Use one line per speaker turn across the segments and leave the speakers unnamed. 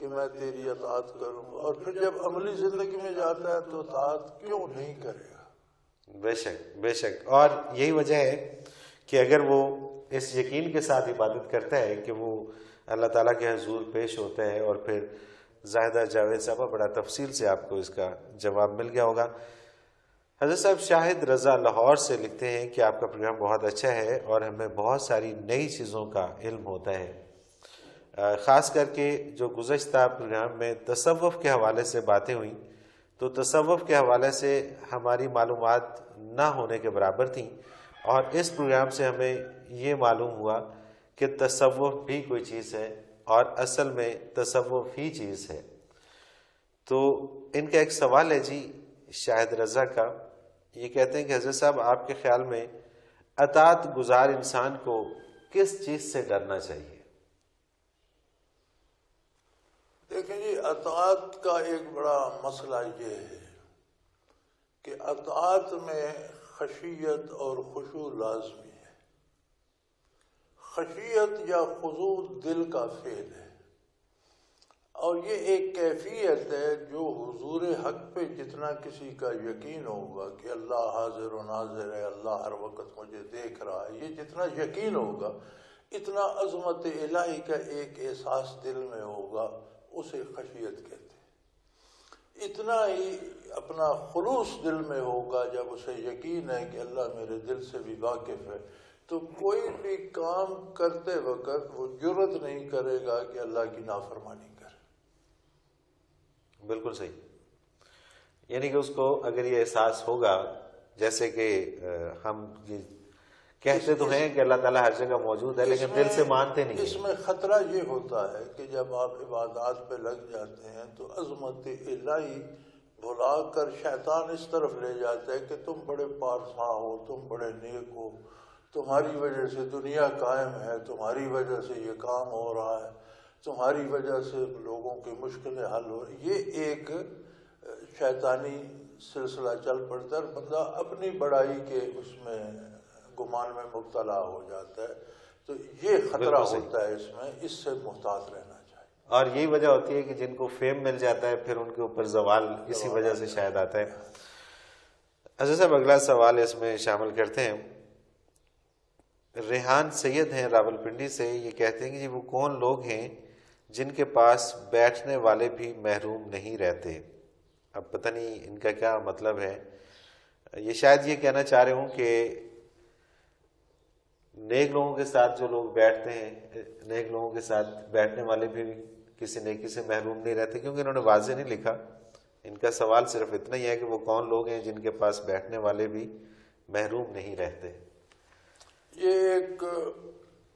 کہ میں تیری اطاعت کروں، اور پھر جب عملی زندگی میں جاتا ہے تو اطاعت کیوں نہیں کرے گا؟
بے شک بے شک، اور یہی وجہ ہے کہ اگر وہ اس یقین کے ساتھ عبادت کرتا ہے کہ وہ اللہ تعالیٰ کے حضور پیش ہوتا ہے، اور پھر زاہدہ جاوید صاحبہ بڑا تفصیل سے آپ کو اس کا جواب مل گیا ہوگا۔ حضرت صاحب شاہد رضا لاہور سے لکھتے ہیں کہ آپ کا پروگرام بہت اچھا ہے اور ہمیں بہت ساری نئی چیزوں کا علم ہوتا ہے، خاص کر کے جو گزشتہ پروگرام میں تصوف کے حوالے سے باتیں ہوئیں تو تصوف کے حوالے سے ہماری معلومات نہ ہونے کے برابر تھیں، اور اس پروگرام سے ہمیں یہ معلوم ہوا کہ تصوف بھی کوئی چیز ہے اور اصل میں تصوف ہی چیز ہے۔ تو ان کا ایک سوال ہے جی شاہد رضا کا، یہ کہتے ہیں کہ حضرت صاحب آپ کے خیال میں اطاعت گزار انسان کو کس چیز سے ڈرنا چاہیے؟
دیکھیں جی، اطاعت کا ایک بڑا مسئلہ یہ ہے کہ اطاعت میں خشیت اور خشوع لازمی ہے۔ خشیت یا خضوع دل کا فعل ہے، اور یہ ایک کیفیت ہے جو حضور حق پہ جتنا کسی کا یقین ہوگا کہ اللہ حاضر و ناظر ہے، اللہ ہر وقت مجھے دیکھ رہا ہے، یہ جتنا یقین ہوگا اتنا عظمت الہی کا ایک احساس دل میں ہوگا، اسے خشیت کہتے ہیں۔ اتنا ہی اپنا خلوص دل میں ہوگا جب اسے یقین ہے کہ اللہ میرے دل سے بھی واقف ہے، تو کوئی بھی کام کرتے وقت وہ جرت نہیں کرے گا کہ اللہ کی نافرمانی کرے۔
بالکل صحیح، یعنی کہ اس کو اگر یہ احساس ہوگا، جیسے کہ ہم یہ کہتے تو ہیں کہ اللہ تعالیٰ ہر جگہ موجود ہے لیکن دل سے مانتے نہیں
اس میں خطرہ یہ ہوتا ہے کہ جب آپ عبادات پہ لگ جاتے ہیں تو عظمت الہی بھلا کر شیطان اس طرف لے جاتا ہے کہ تم بڑے پارسا ہو، تم بڑے نیک ہو، تمہاری وجہ سے دنیا قائم ہے، تمہاری وجہ سے یہ کام ہو رہا ہے، تمہاری وجہ سے لوگوں کی مشکلیں حل ہو رہی۔ یہ ایک شیطانی سلسلہ چل پڑتا ہے، بندہ اپنی بڑائی کے اس میں گمان میں مبتلا ہو جاتا ہے۔ تو یہ خطرہ ہوتا ہے اس میں، اس سے محتاط رہنا چاہیے۔
اور یہی وجہ ہوتی ہے کہ جن کو فیم مل جاتا ہے پھر ان کے اوپر زوال اسی وجہ سے شاید آتا ہے۔ حضرت صاحب اگلا سوال اس میں شامل کرتے ہیں، ریحان سید ہیں راول پنڈی سے، یہ کہتے ہیں کہ جی وہ کون لوگ ہیں جن کے پاس بیٹھنے والے بھی محروم نہیں رہتے؟ اب پتہ نہیں ان کا کیا مطلب ہے، یہ شاید یہ کہنا چاہ رہے ہوں کہ نیک لوگوں کے ساتھ جو لوگ بیٹھتے ہیں، نیک لوگوں کے ساتھ بیٹھنے والے بھی کسی نیکی سے محروم نہیں رہتے، کیونکہ انہوں نے واضح نہیں لکھا۔ ان کا سوال صرف اتنا ہی ہے کہ وہ کون لوگ ہیں جن کے پاس بیٹھنے والے بھی محروم نہیں رہتے۔
یہ ایک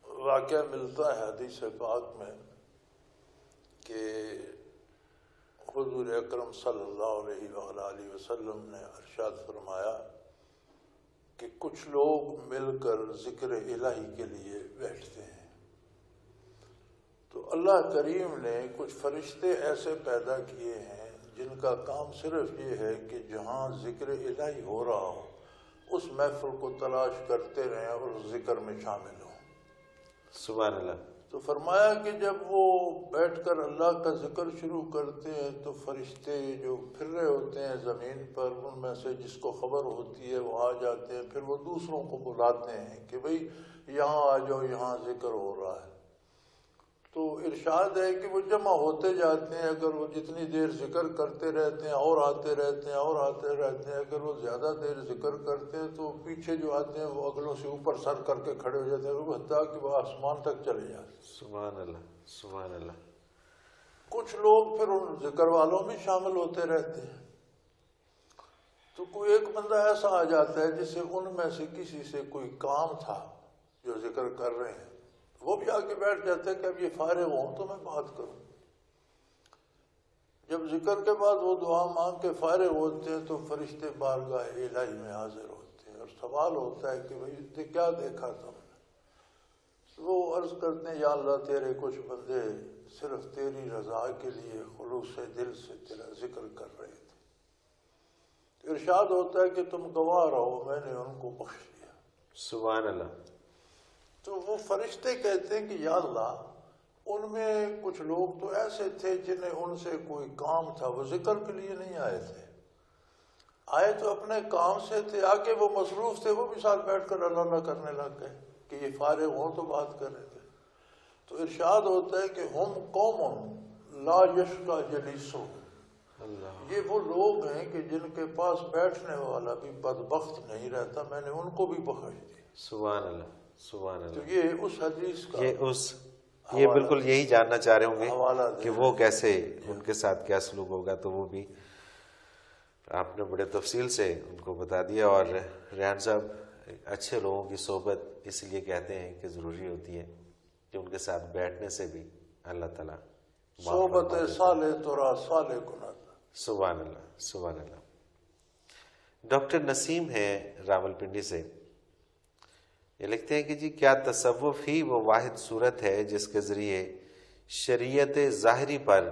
واقعہ ملتا ہے حدیث پاک میں کہ حضور اکرم صلی اللہ علیہ وآلہ وسلم نے ارشاد فرمایا کہ کچھ لوگ مل کر ذکر الہی کے لیے بیٹھتے ہیں، تو اللہ کریم نے کچھ فرشتے ایسے پیدا کیے ہیں جن کا کام صرف یہ ہے کہ جہاں ذکر الہی ہو رہا ہو اس محفل کو تلاش کرتے رہیں اور اس ذکر میں شامل ہوں۔
سبحان اللہ۔
تو فرمایا کہ جب وہ بیٹھ کر اللہ کا ذکر شروع کرتے ہیں تو فرشتے جو پھر رہے ہوتے ہیں زمین پر، ان میں سے جس کو خبر ہوتی ہے وہ آ جاتے ہیں، پھر وہ دوسروں کو بلاتے ہیں کہ بھئی یہاں آ جاؤ، یہاں ذکر ہو رہا ہے۔ تو ارشاد ہے کہ وہ جمع ہوتے جاتے ہیں، اگر وہ جتنی دیر ذکر کرتے رہتے ہیں اور آتے رہتے ہیں اور آتے رہتے ہیں، اگر وہ زیادہ دیر ذکر کرتے ہیں تو پیچھے جو آتے ہیں وہ اگلوں سے اوپر سر کر کے کھڑے ہو جاتے ہیں، وہ حتیٰ کہ وہ آسمان تک چلے جاتے ہیں۔
سبحان اللہ سبحان اللہ۔
کچھ لوگ پھر ان ذکر والوں میں شامل ہوتے رہتے ہیں، تو کوئی ایک بندہ ایسا آ جاتا ہے جسے ان میں سے کسی سے کوئی کام تھا جو ذکر کر رہے ہیں، وہ بھی آ کے بیٹھ جاتا ہے کہ اب یہ فارغ ہوں تو میں بات کروں۔ جب ذکر کے بعد وہ دعا مانگ کے فارغ ہوتے ہیں تو فرشتے بارگاہ الہی میں حاضر ہوتے ہیں اور سوال ہوتا ہے کہ بھئی کیا دیکھا تم نے؟ وہ عرض کرتے ہیں یا اللہ تیرے کچھ بندے صرف تیری رضا کے لیے خلوص دل سے تیرا ذکر کر رہے تھے۔ ارشاد ہوتا ہے کہ تم گواہ رہو، میں نے ان کو بخش دیا۔
سبحان اللہ۔
تو وہ فرشتے کہتے ہیں کہ یا اللہ ان میں کچھ لوگ تو ایسے تھے جنہیں ان سے کوئی کام تھا، وہ ذکر کے لیے نہیں آئے تھے، آئے تو اپنے کام سے تھے، آگے وہ مصروف تھے، وہ بھی ساتھ بیٹھ کر اللہ اللہ کرنے لگ گئے کہ یہ فارغ ہوں تو بات کر رہے تھے۔ تو ارشاد ہوتا ہے کہ ہم قوم لا یشقی جلیسہم، یہ وہ لوگ ہیں کہ جن کے پاس بیٹھنے والا بھی بدبخت نہیں رہتا، میں نے ان کو بھی بخش دیا۔
سبحان اللہ، سبحان
تو
اللہ۔
یہ اس حدیث کا
یہ بالکل یہی جاننا چاہ رہے ہوں
حوالہ
گے کہ وہ کیسے، ان کے ساتھ کیا سلوک ہوگا، تو وہ بھی آپ نے بڑے تفصیل سے ان کو بتا دیا۔ اور ریحان صاحب، اچھے لوگوں کی صحبت اس لیے کہتے ہیں کہ ضروری ہوتی ہے کہ ان کے ساتھ بیٹھنے سے بھی اللہ تعالیٰ
صحبت صالح ترا صالح کنا۔
سبحان اللہ، سبحان اللہ۔ ڈاکٹر نسیم ہیں راول پنڈی سے، یہ لکھتے ہیں کہ جی کیا تصوف ہی وہ واحد صورت ہے جس کے ذریعے شریعت ظاہری پر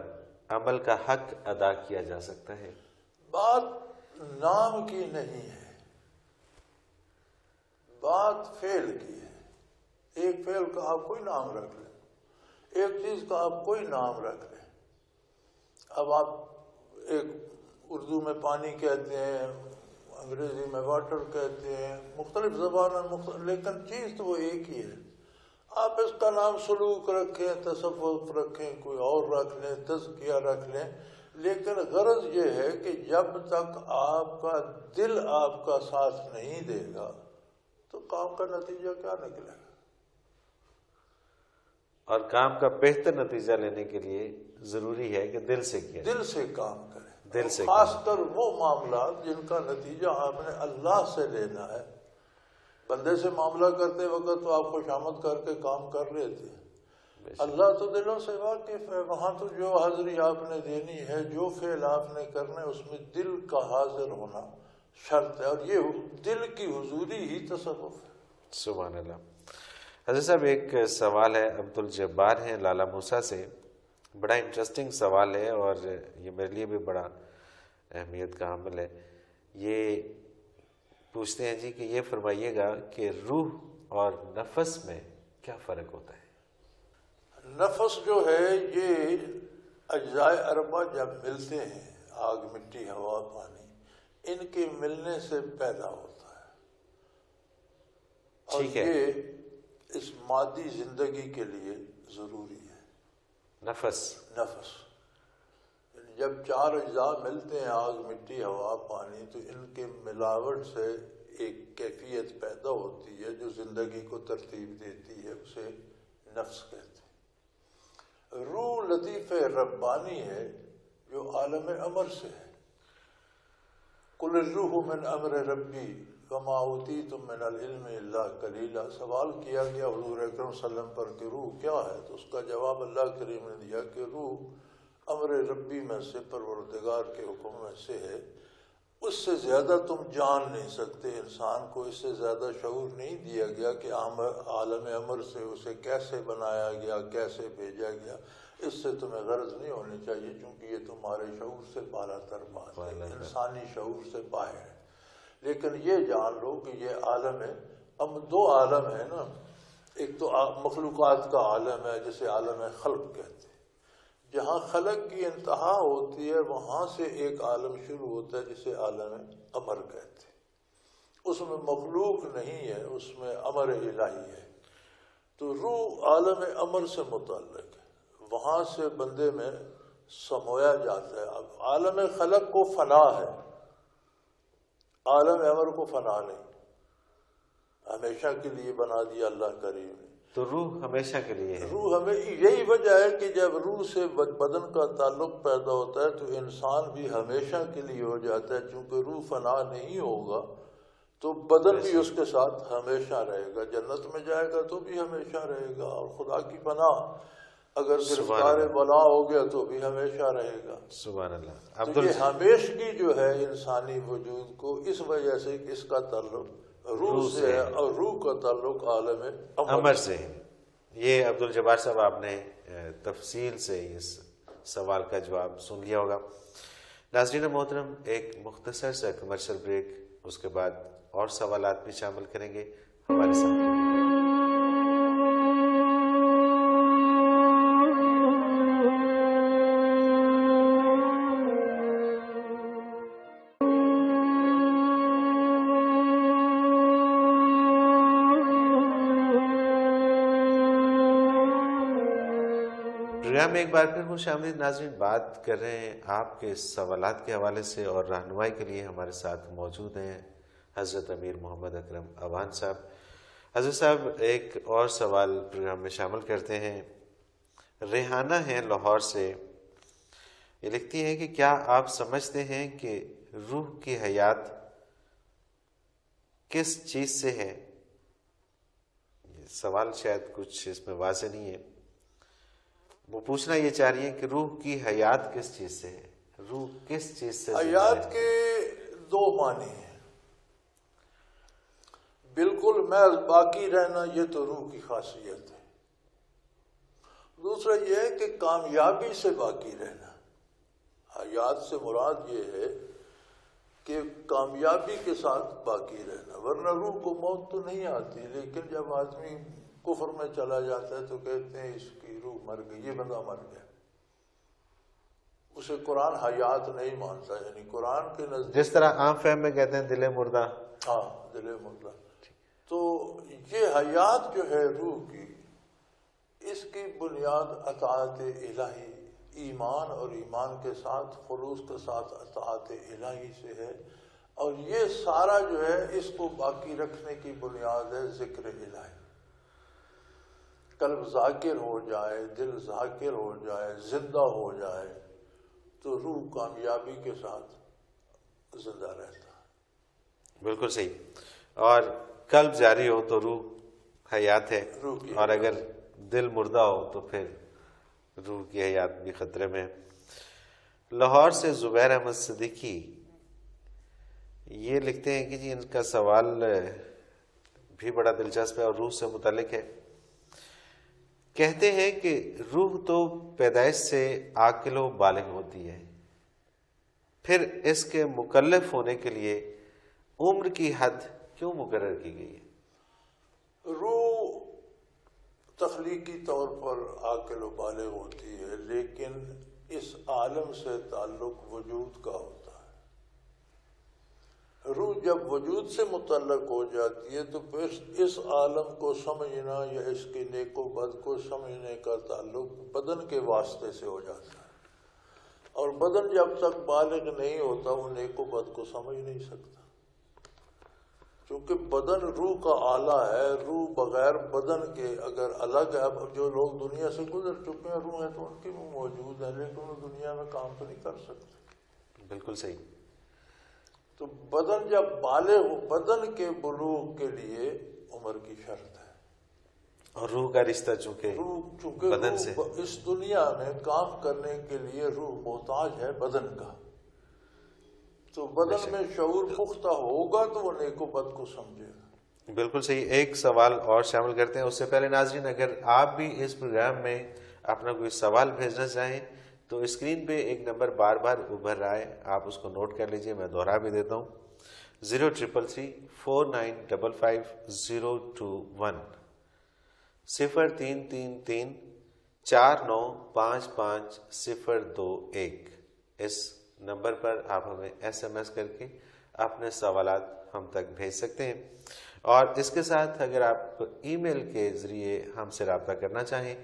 عمل کا حق ادا کیا جا سکتا ہے؟
بات نام کی نہیں ہے، بات فعل کی ہے۔ ایک فعل کا آپ کوئی نام رکھ لیں، ایک چیز کا آپ کوئی نام رکھ لیں۔ اب آپ ایک اردو میں پانی کہتے ہیں، انگریزی میں واٹر کہتے ہیں، مختلف زبانوں لیکن چیز تو وہ ایک ہی ہے۔ آپ اس کا نام سلوک رکھیں، تصوف رکھیں، کوئی اور رکھ لیں، تزکیہ رکھ لیں، لیکن غرض یہ ہے کہ جب تک آپ کا دل آپ کا ساتھ نہیں دے گا تو کام کا نتیجہ کیا نکلے گا؟
اور کام کا بہتر نتیجہ لینے کے لیے ضروری ہے کہ دل سے کیا،
دل سے کام کریں،
دل سے
خاص کر وہ معاملات جن کا نتیجہ آپ نے اللہ سے لینا ہے۔ بندے سے معاملہ کرتے وقت تو آپ خوشامد کر کے کام کر لیتے ہیں، اللہ تو دلوں سے واقف ہے، وہاں تو جو حاضری آپ نے دینی ہے، جو فعل آپ نے کرنا ہے، اس میں دل کا حاضر ہونا شرط ہے، اور یہ دل کی حضوری ہی تصوف ہے۔
سبحان اللہ۔ حضرت صاحب، ایک سوال ہے عبد الجبار ہیں لالا موسیٰ سے، بڑا انٹرسٹنگ سوال ہے اور یہ میرے لیے بھی بڑا اہمیت کا حامل ہے۔ یہ پوچھتے ہیں جی کہ یہ فرمائیے گا کہ روح اور نفس میں کیا فرق ہوتا ہے؟
نفس جو ہے یہ اجزائے اربع جب ملتے ہیں، آگ مٹی ہوا پانی، ان کے ملنے سے پیدا ہوتا ہے، اور یہ اس مادی زندگی کے لیے ضروری ہے۔ نفس جب چار اجزاء ملتے ہیں، آگ مٹی ہوا پانی، تو ان کے ملاوٹ سے ایک کیفیت پیدا ہوتی ہے جو زندگی کو ترتیب دیتی ہے، اسے نفس کہتے ہیں۔ روح لطیف ربانی ہے جو عالم امر سے ہے۔ قل الروح من امر ربی وما اوتیتم من العلم الا قلیلا۔ سوال کیا گیا حضور اکرم صلی اللہ علیہ وسلم پر کہ روح کیا ہے، تو اس کا جواب اللہ کریم نے دیا کہ روح امر ربی میں سے، پروردگار کے حکم میں سے ہے، اس سے زیادہ تم جان نہیں سکتے۔ انسان کو اس سے زیادہ شعور نہیں دیا گیا کہ عالم امر سے اسے کیسے بنایا گیا، کیسے بھیجا گیا، اس سے تمہیں غرض نہیں ہونی چاہیے، چونکہ یہ تمہارے شعور سے بالا تر بات ہے، انسانی شعور سے باہر ہے۔ لیکن یہ جان لو کہ یہ عالم ہے، دو عالم ہے نا، ایک تو مخلوقات کا عالم ہے جسے عالم خلق کہتے ہیں، جہاں خلق کی انتہا ہوتی ہے وہاں سے ایک عالم شروع ہوتا ہے جسے عالم امر کہتے ہیں۔ اس میں مخلوق نہیں ہے، اس میں امر الہی ہے۔ تو روح عالم امر سے متعلق ہے، وہاں سے بندے میں سمویا جاتا ہے۔ اب عالم خلق کو فنا ہے، عالم امر کو فنا نہیں، ہمیشہ کے لیے بنا دیا اللہ کریم نے۔
تو روح ہمیشہ کے لیے ہے۔
روح ہمیں یہی وجہ ہے کہ جب روح سے بدن کا تعلق پیدا ہوتا ہے تو انسان بھی ہمیشہ کے لیے ہو جاتا ہے، چونکہ روح فنا نہیں ہوگا تو بدن بھی اس کے ساتھ ہمیشہ رہے گا، جنت میں جائے گا تو بھی ہمیشہ رہے گا، اور خدا کی پناہ اگر گرفتار بلا ہو گیا تو بھی ہمیشہ رہے گا۔
سبحان اللہ۔
تو یہ ہمیشگی جو ہے انسانی وجود کو اس وجہ سے کہ اس کا تعلق روح سے ہے، اور روح کا تعلق عالم
امر سے ہے۔ یہ عبد الجبار صاحب آپ نے تفصیل سے اس سوال کا جواب سن لیا ہوگا۔ ناظرین محترم، ایک مختصر سا کمرشل بریک، اس کے بعد اور سوالات بھی شامل کریں گے، ہمارے ساتھ۔ پروگرام میں ایک بار پھر خوش آمدید ناظرین. بات کر رہے ہیں آپ کے سوالات کے حوالے سے اور رہنمائی کے لیے ہمارے ساتھ موجود ہیں حضرت امیر محمد اکرم اوان صاحب. حضرت صاحب ایک اور سوال پروگرام میں شامل کرتے ہیں. ریحانہ ہیں لاہور سے، یہ لکھتی ہیں کہ کیا آپ سمجھتے ہیں کہ روح کی حیات کس چیز سے ہے؟ سوال شاید کچھ اس میں واضح نہیں ہے. وہ پوچھنا یہ چاہ رہی ہیں کہ روح کی حیات کس چیز سے ہے، روح کس چیز سے زندہ
حیات
ہے؟
کے دو معنی ہیں. بالکل محض باقی رہنا یہ تو روح کی خاصیت ہے. دوسرا یہ ہے کہ کامیابی سے باقی رہنا. حیات سے مراد یہ ہے کہ کامیابی کے ساتھ باقی رہنا. ورنہ روح کو موت تو نہیں آتی، لیکن جب آدمی کفر میں چلا جاتا ہے تو کہتے ہیں اس کی روح مر گئی، یہ بندہ مر گیا. اسے قرآن حیات نہیں مانتا. یعنی قرآن کے نزدیک
جس طرح عام فہم میں کہتے ہیں دل مردہ.
ہاں، دل مردہ. تو یہ حیات جو ہے روح کی، اس کی بنیاد اطاعت الہی، ایمان اور ایمان کے ساتھ خلوص کے ساتھ اطاعت الہی سے ہے. اور یہ سارا جو ہے اس کو باقی رکھنے کی بنیاد ہے ذکر الہی. قلب ذاکر ہو جائے، دل ذاکر ہو جائے، زندہ ہو جائے تو روح کامیابی کے ساتھ زندہ رہتا ہے.
بالکل صحیح. اور قلب جاری ہو تو روح حیات ہے،
روح کی
اور
حیات.
اگر دل مردہ ہو تو پھر روح کی حیات بھی خطرے میں ہے. لاہور سے زبیر احمد صدیقی یہ لکھتے ہیں کہ جی ان کا سوال بھی بڑا دلچسپ ہے اور روح سے متعلق ہے. کہتے ہیں کہ روح تو پیدائش سے عاقل و بالغ ہوتی ہے، پھر اس کے مکلف ہونے کے لیے عمر کی حد کیوں مقرر کی گئی ہے؟
روح تخلیقی طور پر عاقل و بالغ ہوتی ہے، لیکن اس عالم سے تعلق وجود کا ہوتا ہے. روح جب وجود سے متعلق ہو جاتی ہے تو پھر اس عالم کو سمجھنا یا اس کے نیک و بد کو سمجھنے کا تعلق بدن کے واسطے سے ہو جاتا ہے. اور بدن جب تک بالغ نہیں ہوتا وہ نیک و بد کو سمجھ نہیں سکتا، کیونکہ بدن روح کا آلہ ہے. روح بغیر بدن کے اگر الگ ہے، جو لوگ دنیا سے گزر چکے ہیں روح ہیں تو ان کی بھی موجود ہیں، لیکن وہ دنیا میں کام تو نہیں کر سکتے.
بالکل صحیح.
تو بدن جب بالغ ہو، بدن کے بلوغ کے لیے عمر کی شرط ہے.
اور روح کا رشتہ چونکہ بدن سے،
اس دنیا میں کام کرنے کے لیے روح محتاج ہے بدن کا. تو بدن میں شعور پختہ ہوگا تو وہ نیک و بد کو سمجھے گا.
بالکل صحیح. ایک سوال اور شامل کرتے ہیں. اس سے پہلے ناظرین اگر آپ بھی اس پروگرام میں اپنا کوئی سوال بھیجنا چاہیں تو اسکرین پہ ایک نمبر بار بار ابھر رہا ہے، آپ اس کو نوٹ کر لیجئے. میں دوہرا بھی دیتا ہوں، 0333455021 033349555021. اس نمبر پر آپ ہمیں SMS کر کے اپنے سوالات ہم تک بھیج سکتے ہیں. اور اس کے ساتھ اگر آپ ای میل کے ذریعے ہم سے رابطہ کرنا چاہیں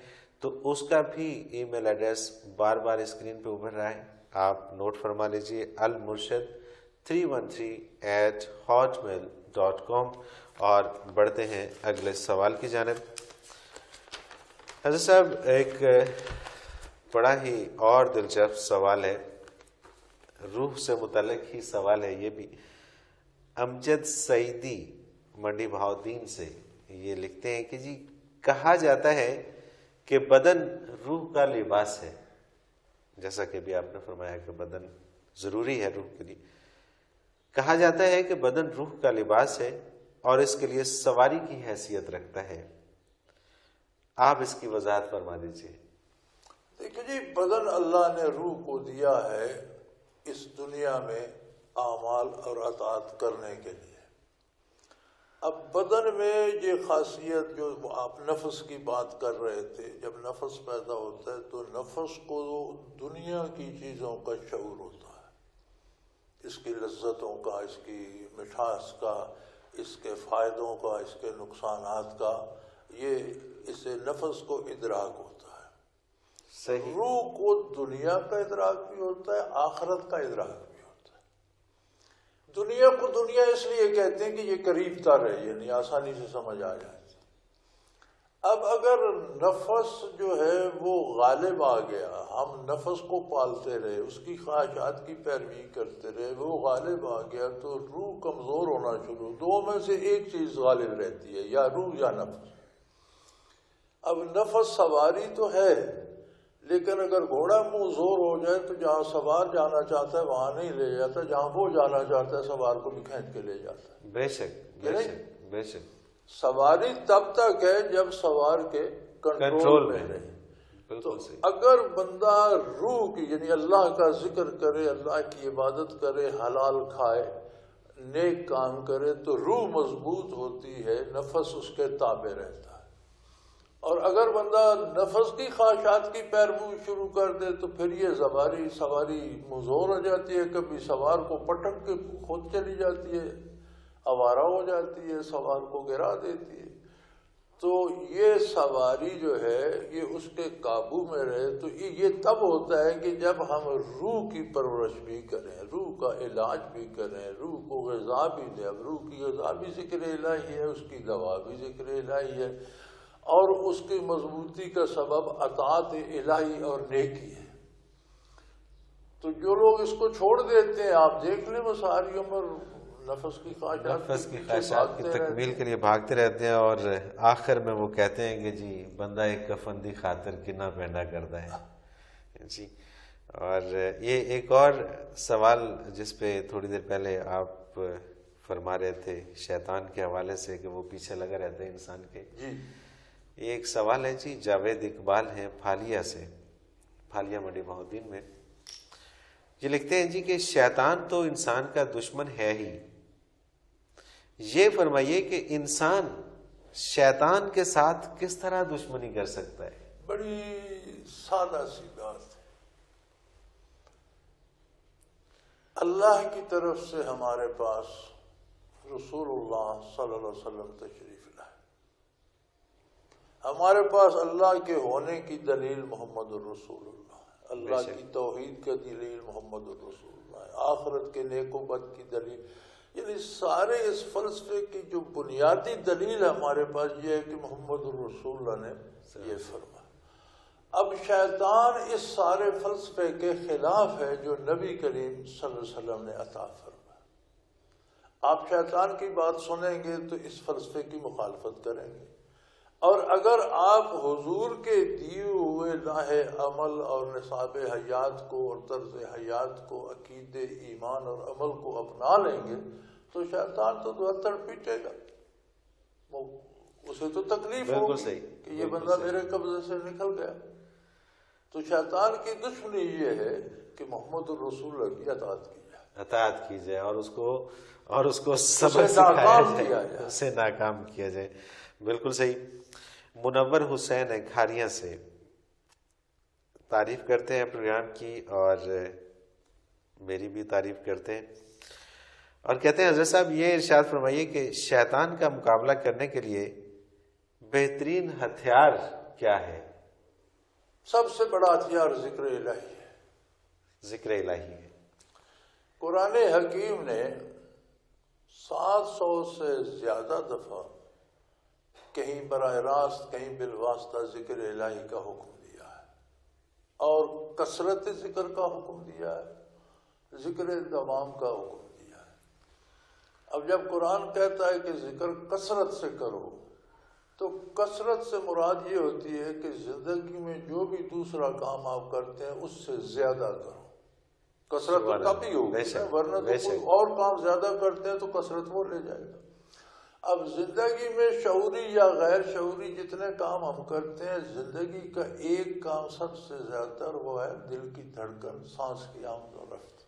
تو اس کا بھی ای میل ایڈریس بار بار اسکرین پہ ابھر رہا ہے، آپ نوٹ فرما لیجئے، almurshid313@hotmail.com. اور بڑھتے ہیں اگلے سوال کی جانب. حضرت صاحب ایک بڑا ہی اور دلچسپ سوال ہے، روح سے متعلق ہی سوال ہے یہ بھی. امجد سعیدی منڈی بہاؤدین سے یہ لکھتے ہیں کہ جی کہا جاتا ہے کہ بدن روح کا لباس ہے، جیسا کہ بھی آپ نے فرمایا کہ بدن ضروری ہے روح کے لیے. کہا جاتا ہے کہ بدن روح کا لباس ہے اور اس کے لیے سواری کی حیثیت رکھتا ہے. آپ اس کی وضاحت فرما دیجیے.
دیکھیں جی، بدن اللہ نے روح کو دیا ہے اس دنیا میں اعمال اور اطاعت کرنے کے لیے. اب بدن میں یہ خاصیت جو آپ نفس کی بات کر رہے تھے، جب نفس پیدا ہوتا ہے تو نفس کو دنیا کی چیزوں کا شعور ہوتا ہے، اس کی لذتوں کا، اس کی مٹھاس کا، اس کے فائدوں کا، اس کے نقصانات کا، یہ اسے نفس کو ادراک ہوتا ہے.
صحیح.
روح کو دنیا کا ادراک بھی ہوتا ہے، آخرت کا ادراک بھی ہوتا ہے. دنیا کو دنیا اس لیے کہتے ہیں کہ یہ قریب تر ہے، یعنی آسانی سے سمجھ آ جاتی. اب اگر نفس جو ہے وہ غالب آ گیا، ہم نفس کو پالتے رہے، اس کی خواہشات کی پیروی کرتے رہے، وہ غالب آ گیا تو روح کمزور ہونا شروع. دو میں سے ایک چیز غالب رہتی ہے، یا روح یا نفس. اب نفس سواری تو ہے، لیکن اگر گھوڑا منہ زور ہو جائے تو جہاں سوار جانا چاہتا ہے وہاں نہیں لے جاتا، جہاں وہ جانا چاہتا ہے سوار کو بھی کھینچ کے لے جاتا ہے.
بے شک بے شک بے شک.
سواری تب تک ہے جب سوار کے کنٹرول میں رہے. تو اگر بندہ روح کی یعنی اللہ کا ذکر کرے، اللہ کی عبادت کرے، حلال کھائے، نیک کام کرے، تو روح مضبوط ہوتی ہے، نفس اس کے تابع رہتا ہے. اور اگر بندہ نفس کی خواہشات کی پیروی شروع کر دے تو پھر یہ سواری مزور ہو جاتی ہے. کبھی سوار کو پٹک کے خود چلی جاتی ہے، آوارہ ہو جاتی ہے، سوار کو گرا دیتی ہے. تو یہ سواری جو ہے یہ اس کے قابو میں رہے. تو یہ تب ہوتا ہے کہ جب ہم روح کی پرورش بھی کریں، روح کا علاج بھی کریں، روح کو غذا بھی دیں. اب روح کی غذا بھی ذکر الہی ہے، اس کی دوا بھی ذکر الہی ہے، اور اس کی مضبوطی کا سبب اطاعت الہی اور نیکی ہے. تو جو لوگ اس کو چھوڑ دیتے ہیں، آپ دیکھ لیں وہ ساری عمر نفس کی خواہشات
کی تکمیل کے لیے بھاگتے رہتے ہیں، اور آخر میں وہ کہتے ہیں کہ جی بندہ ایک کفن دی خاطر کنا پینڈا کرتا ہے جی. اور یہ ایک اور سوال جس پہ تھوڑی دیر پہلے آپ فرما رہے تھے شیطان کے حوالے سے کہ وہ پیچھے لگا رہتا ہے انسان کے.
جی
یہ ایک سوال ہے جی جاوید اقبال ہیں پھالیا سے، پھالیا منڈی بہودین میں. یہ لکھتے ہیں جی کہ شیطان تو انسان کا دشمن ہے ہی. یہ فرمائیے کہ انسان شیطان کے ساتھ کس طرح دشمنی کر سکتا ہے؟
بڑی سادہ سی بات ہے. اللہ کی طرف سے ہمارے پاس رسول اللہ صلی اللہ علیہ وسلم تشریف لائے. ہمارے پاس اللہ کے ہونے کی دلیل محمد الرسول اللہ، اللہ کی توحید کا دلیل محمد الرسول اللہ، آخرت کے نیک و بد کی دلیل. یعنی سارے اس فلسفے کی جو بنیادی دلیل ہمارے پاس یہ ہے کہ محمد الرسول اللہ نے یہ فرمایا. اب شیطان اس سارے فلسفے کے خلاف ہے جو نبی کریم صلی اللہ علیہ وسلم نے عطا فرمایا. آپ شیطان کی بات سنیں گے تو اس فلسفے کی مخالفت کریں گے، اور اگر آپ حضور کے دیے ہوئے راہ عمل اور نصاب حیات کو اور طرز حیات کو، عقیدے، ایمان اور عمل کو اپنا لیں گے تو شیطان تو دوہتر پیٹے گا. اسے تو تکلیف ہوگی کہ یہ بندہ میرے قبضے سے نکل گیا. تو شیطان کی دشمنی یہ ہے کہ محمد الرسول اللہ کی اطاعت کی جائے
اور اس کو سبق سکھایا جائے، اسے ناکام کیا جائے. بالکل صحیح. منور حسین کھاریاں سے تعریف کرتے ہیں پروگرام کی، اور میری بھی تعریف کرتے ہیں، اور کہتے ہیں حضرت صاحب یہ ارشاد فرمائیے کہ شیطان کا مقابلہ کرنے کے لیے بہترین ہتھیار کیا ہے؟
سب سے بڑا ہتھیار ذکر الہی ہے.
ذکر الہی ہے.
قرآن حکیم نے 700 سے زیادہ دفعہ کہیں براہ راست کہیں بالواسطہ ذکر الہی کا حکم دیا ہے، اور کثرت ذکر کا حکم دیا ہے، ذکر دوام کا حکم دیا ہے. اب جب قرآن کہتا ہے کہ ذکر کثرت سے کرو تو کثرت سے مراد یہ ہوتی ہے کہ زندگی میں جو بھی دوسرا کام آپ کرتے ہیں اس سے زیادہ کرو. کثرت تو تب ہی ہوگی، ورنہ تو کوئی اور کام زیادہ کرتے ہیں تو کثرت وہ لے جائے گا. اب زندگی میں شعوری یا غیر شعوری جتنے کام ہم کرتے ہیں، زندگی کا ایک کام سب سے زیادہ وہ ہے دل کی دھڑکن، سانس کی آمد و رفت،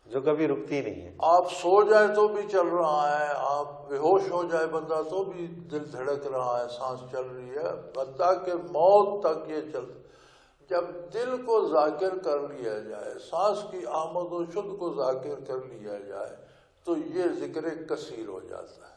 جو کبھی رکتی نہیں ہے.
آپ سو جائے تو بھی چل رہا ہے، آپ بے ہوش ہو جائے بندہ تو بھی دل دھڑک رہا ہے، سانس چل رہی ہے، حتیٰ کہ موت تک یہ چلتا. جب دل کو ذاکر کر لیا جائے، سانس کی آمد و شد کو ذاکر کر لیا جائے تو یہ ذکر کثیر ہو جاتا ہے.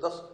10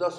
10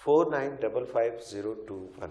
4955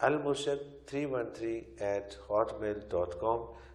almurshid313@hotmail.com।